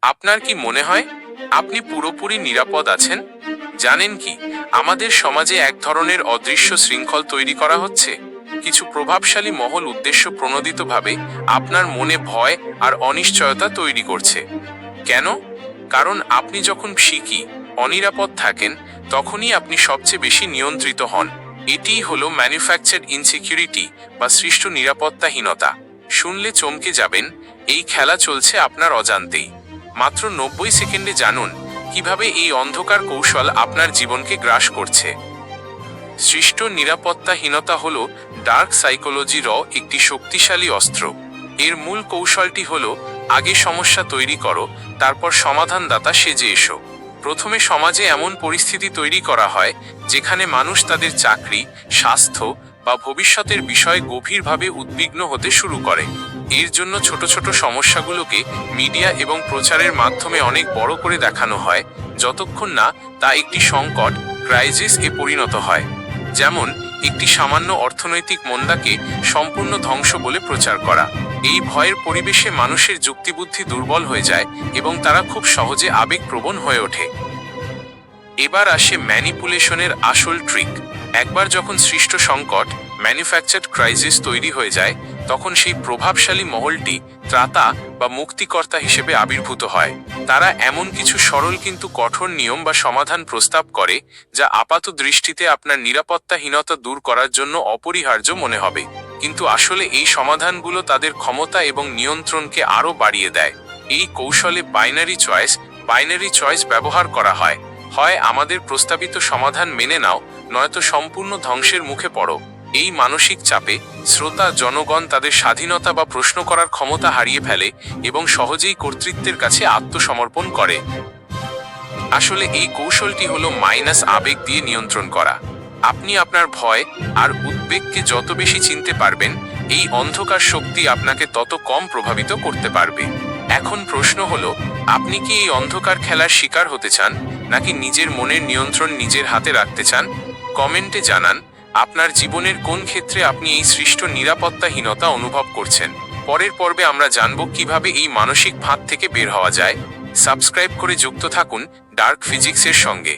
আপনার কি মনে হয় আপনি পুরোপুরি নিরাপদ আছেন? জানেন কি, আমাদের সমাজে এক ধরনের অদৃশ্য শৃঙ্খল তৈরি করা হচ্ছে। কিছু প্রভাবশালী মহল উদ্দেশ্য প্রণোদিতভাবে আপনার মনে ভয় আর অনিশ্চয়তা তৈরি করছে। কেন? কারণ আপনি যখন শিকি অনিরাপদ থাকেন, তখনই আপনি সবচেয়ে বেশি নিয়ন্ত্রিত হন। এটিই হলো ম্যানুফ্যাকচার্ড ইনসিকিউরিটি বা সৃষ্ট নিরাপত্তাহীনতা। শুনলে চমকে যাবেন, এই খেলা চলছে আপনার অজান্তেই। মাত্র 90 সেকেন্ডে জানুন কিভাবে এই অন্ধকার কৌশল আপনার জীবনকে গ্রাস করছে। সৃষ্ট নিরাপত্তাহীনতা হল ডার্ক সাইকোলজির একটি শক্তিশালী অস্ত্র। এর মূল কৌশলটি হল, আগে সমস্যা তৈরি করো, তারপর সমাধানদাতা সেজে এসো। প্রথমে সমাজে এমন পরিস্থিতি তৈরি করা হয় যেখানে মানুষ তাদের চাকরি, স্বাস্থ্য বা ভবিষ্যতের বিষয়ে গভীরভাবে উদ্বিগ্ন হতে শুরু করে। এর জন্য ছোট ছোট সমস্যাগুলোকে মিডিয়া এবং প্রচারের মাধ্যমে অনেক বড় করে দেখানো হয়, যতক্ষণ না তা একটি সংকট, ক্রাইসিস এ পরিণত হয়। যেমন একটি সামান্য অর্থনৈতিক মন্দাকে সম্পূর্ণ ধ্বংস বলে প্রচার করা। এই ভয়ের পরিবেশে মানুষের যুক্তিবুদ্ধি দুর্বল হয়ে যায় এবং তারা খুব সহজে আবেগপ্রবণ হয়ে ওঠে। এবার আসে ম্যানিপুলেশনের আসল ট্রিক। একবার যখন সৃষ্ট সংকট, ম্যানুফ্যাকচার্ড ক্রাইসিস তৈরি হয়ে যায়, তখন সেই প্রভাবশালী মহলটি ত্রাতা বা মুক্তিকর্তা হিসেবে আবির্ভূত হয়। তারা এমন কিছু সরল কিন্তু কঠোর নিয়ম বা সমাধান প্রস্তাব করে যা আপাত দৃষ্টিতে আপনার নিরাপত্তাহীনতা দূর করার জন্য অপরিহার্য মনে হবে, কিন্তু আসলে এই সমাধানগুলো তাদের ক্ষমতা এবং নিয়ন্ত্রণকে আরও বাড়িয়ে দেয়। এই কৌশলে বাইনারি চয়েস ব্যবহার করা হয়। হয় আমাদের প্রস্তাবিত সমাধান মেনে নাও, নয়তো সম্পূর্ণ ধ্বংসের মুখে পড়ো। এই মানসিক চাপে শ্রোতা জনগণ তাদের স্বাধীনতা বা প্রশ্ন করার ক্ষমতা হারিয়ে ফেলে এবং সহজেই কর্তৃত্বের কাছে আত্মসমর্পণ করে। আসলে এই কৌশলটি হলো আবেগ দিয়ে নিয়ন্ত্রণ করা। আপনি আপনার ভয় আর উদ্বেগকে যত বেশি চিনতে পারবেন, এই অন্ধকার শক্তি আপনাকে তত কম প্রভাবিত করতে পারবে। এখন প্রশ্ন হলো, আপনি কি এই অন্ধকার খেলার শিকার হতে চান, নাকি নিজের মনের নিয়ন্ত্রণ নিজের হাতে রাখতে চান? কমেন্টে জানান আপনার জীবনের কোন ক্ষেত্রে আপনি এই সৃষ্ট নিরাপত্তাহীনতা অনুভব করছেন। পরের পর্বে আমরা জানব কিভাবে এই মানসিক ফাঁদ থেকে বের হওয়া যায়। সাবস্ক্রাইব করে যুক্ত থাকুন ডার্ক ফিজিক্সের সঙ্গে।